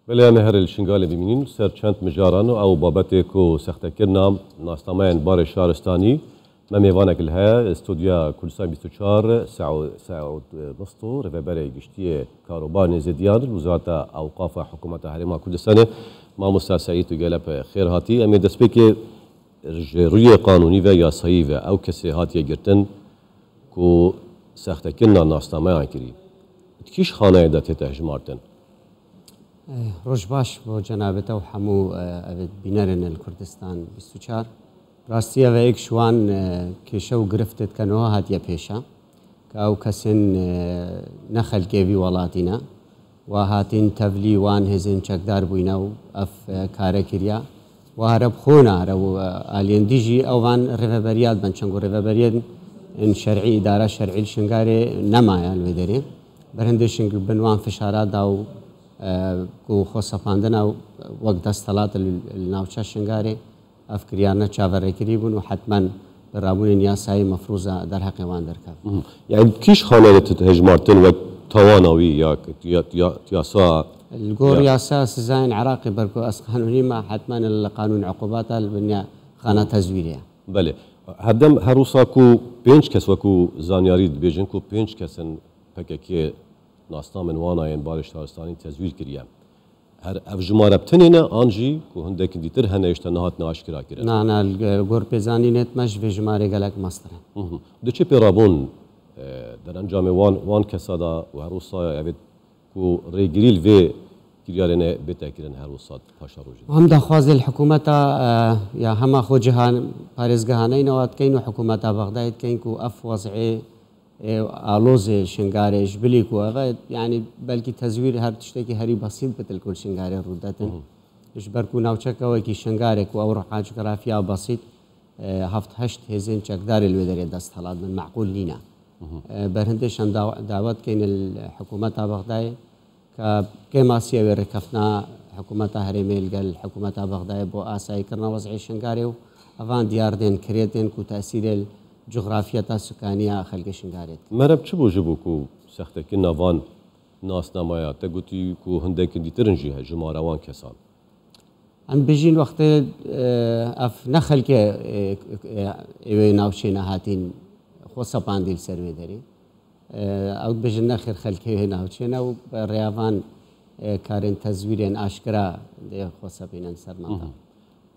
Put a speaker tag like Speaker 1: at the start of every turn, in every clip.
Speaker 1: بله مهر الشنگال ببینین سر چند مجاران او بابت کو سخت کرنا ناستمان بار شهرستانی ما میوانه کلها استودیا کلسان 24 سعود مستور و برای گشتی کاروبار زدیان وزارت اوقاف حکومت حرم کردستان ما مستعد و گلپ خیر هاتی امی دست که روی قانونی و یاسایی و او کسی هاتی گرتن کو سخت کرنا ناستمان کری کیش خانه داته تهجمارتن
Speaker 2: روش باش با جنابته و حمو بینرن الکردستان 24 راستیه و یک شوان کشو گرفتت کنوها هاتیه پیشا که او کسین نخل کیوی ولاتینا و هاتین تبلی وان هزین چکدار بوینا و اف کاره کریا و هرب خونا رو آلین دیجی او وان رفبریاد بنچنگو رفبریاد ان شرعی اداره شرعی شنگاره نمایه الودری برنده شنگ بنوان فشارات داو کو خصفاندن او وقت استلات الناوچه شنگاره افکریانه چاوره کری بون و حتما برامون نیاسایی مفروضه در حق وان درکب.
Speaker 1: يعني كيش خانه تهجمارتن و توانوي يا ياسا
Speaker 2: الجور ياسا سزاين عراقي بركو اس قانوني ما حتما القانون عقوباتها البنيا خانه تزويريه.
Speaker 1: بله هدم هروسا کو 5 کس و کو زانیاری بیجن کو 5 کسن پککی ناستا من وانا ين بار شهرستانی تزویر کریه. هر افجمار بتنینه آنجی که هندک دیتر هنیشت نهات ناشکرا کرد.
Speaker 2: نه الجور بزانی نت مش في جماره گلک مستره.
Speaker 1: دچی پیرابون در انجام وان کسادا و هروسا یابد کو ریگریل و کریارنه بتکرن هروسات پاشاروجی.
Speaker 2: هم دخواز الحكومة يا هم خو جهان باريس جهانين وقت كينو حكومة بغداد كين كو اف وضعي آلوز شنگاره جبلی کو و يعني بلکه تزویر هر تشتکی هری بسيط بتل كل شنگاره رودتن جبر کو ناوچه کو کی شنگاره کو اور حاج گرافیا بسيط هفت هشت هزين چقدار الودري دست حالات من معقول لينا برهندشان دعوت كين الحكومة بغداد كما سيا ركفنا حكومة هرميل قال حكومة بغداد بو آساي كرنا وضعي شنگاره افان ديار دين كريتين كو تأثير جغرافية سكانية خلق شنگارت.
Speaker 1: مرب چه بوجبو کو سخت که نوان ناس نمایا تگوتی کو هندک دیترنجی ها جماروان کسان.
Speaker 2: ام بجين وقت اف نخل که اوه ناوچه نهاتین خوصا پاندیل سروی داری. او بجين نخل خلقه اوه ناوچه نو ریاوان کارن تزویرین آشکرا ده خوصا بینن سرماتا.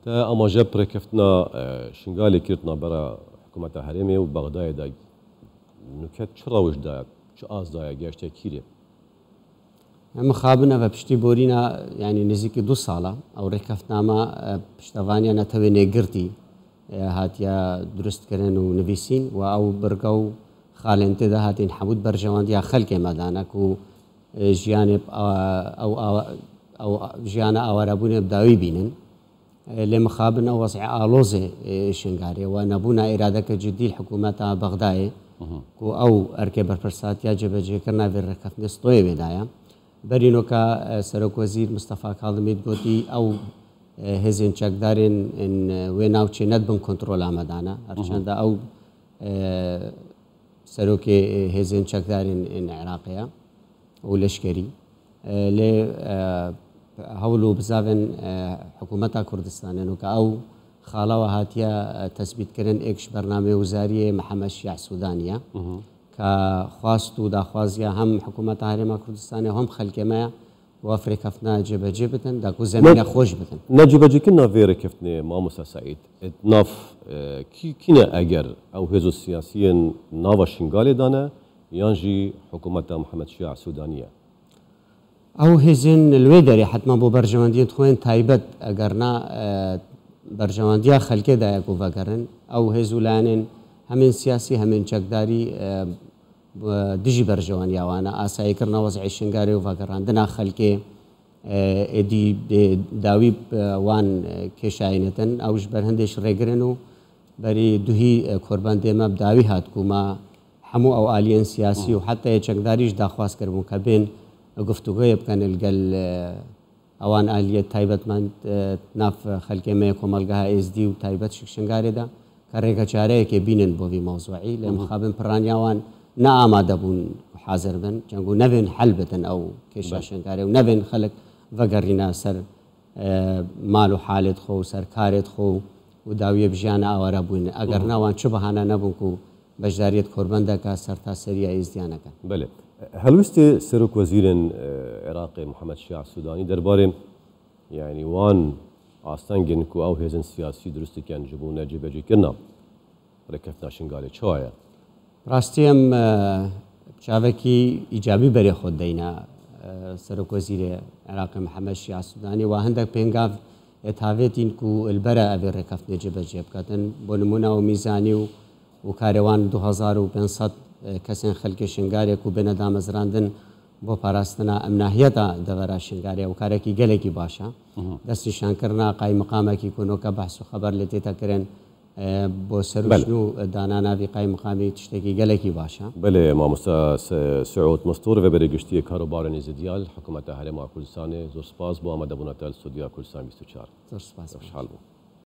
Speaker 1: تا اما جب رکفتنا شنگالی کرتنا برا حکومت حرمه و بغداد دا نکات چرا وش دا چه آز دا گشته کیره
Speaker 2: مخابنا و پشتی بورینا يعني نزیک 2 ساله او رکفتنا ما پشتوانیا نتوی نگرتی هاتیا درست کردن و نویسین و او برگو خالنت ده هاتین حمود برجوان یا خلق مدانه کو جیانب او جیانا آواربون بداوی بینن لمخابنا وضع آلوز شنگاري ونبونا إرادة جدي الحكومة بغداد كو أو أركب الفرسات يجب جيكرنا في الركف نستوي بداية برينو كا سرك وزير مصطفى كاظمي تقولي أو هزين شقدارين إن ويناو تشي ندبن كنترول عمدانا عشان دا أو سرك هزين شقدارين إن عراقية ولشكري ل هولو بزافن حكومة كردستان إنه كأو خالا وهاتيا تثبيت كرن إكش برنامج وزاري محمد الشيع سودانية كخواستو دا خوازيا هم حكومة هرم كردستان هم خلق ما وافريقيا فنا جبتن دا كو زمينة خوش بتن
Speaker 1: نجبجي كنا في ركفتنا ما موسى سعيد ناف كينا أجر أو هزو السياسيين ناوا شنغالي دانا يانجي حكومة محمد الشيع سودانية
Speaker 2: او هزين الويدري حتما بو برجواندية خوين تايبت اگرنا برجواندية خلقه دا يكو فاكرن او هزو لانين همين سياسي همين چكداري دجي برجوانيا وانا آساي كرنا وضعي شنگاري وفاكران دنا خلقه ادي داوي وان كشاينتن اوش برهندش ريگرنو بري دوهي قربان ديما بداوي هات كوما حمو او آليان سياسي وحتى چكداريش داخواز كربون كبين گفتگوی بکن الگل اوان آلیت تایبت من ناف خلق ما کمالگاه ازدی و تایبت شنگاری دا کارک چاره که بینن بوی موضوعی لام خابن پرانیاوان نه آماده بون حاضر بن جنگو نبین حل بتن او کشا شنگاری و نبین خلق vەگەڕینە سەر ماڵ و حالت خۆ و سەرکارێت خۆ و داویە بژیانە ئاوارە بووین ئەگەر ناوان چ بەهانە نەبوون و بەشداریت کۆربەندەکە سەرتا سەریە ئیزدیانەکە
Speaker 1: بله هەلویستی سەرۆک وەزیرن عێراقی محەممەد شیع سوودانی دەربارەی یعنی وان ئاستەنگن و ئەو هێزن سیاسی دروستیکەن ji بوو نەجێبەجێکردنا ڕێکەفتا شنگالێ چایە
Speaker 2: ڕاستی ئەم چاوێکی ئیجابی بەرێ خۆت دەینە سەرۆک وەزیرێ عێراقی محەممەد شیع سوودانی و هەندێک پێنگاو ئێتاوێتین و البەرە ئەبێ ڕێکەفت جێبەجێ بکاتن بۆ نمونە و میزانی و کارێوان 2500 کەسێن خەلکی شنگارێک و بێنە دامەزراندن بۆ پاراستنە ئەم ناحیەتە دەڤەرا شنگارێ و کارێکی گەلێکی باشە دەستی شانکردنا قای مقامێکی کۆنۆکە بەحس و خەبەر لێ تێتەکردن بۆ سەرژن و داناناوی قای مقامی تشتێکی گەلێکی باشە
Speaker 1: بله مامۆستا سعود مستور و بەرەگشتی کاروبارە نێزیدیال حکوومەتە هەرێما کوردستانی زۆر سپاس بۆ ئامادەبوونەتە لە ستودیا کوردستان 24
Speaker 2: زۆر سپاس
Speaker 1: خوشحال بوو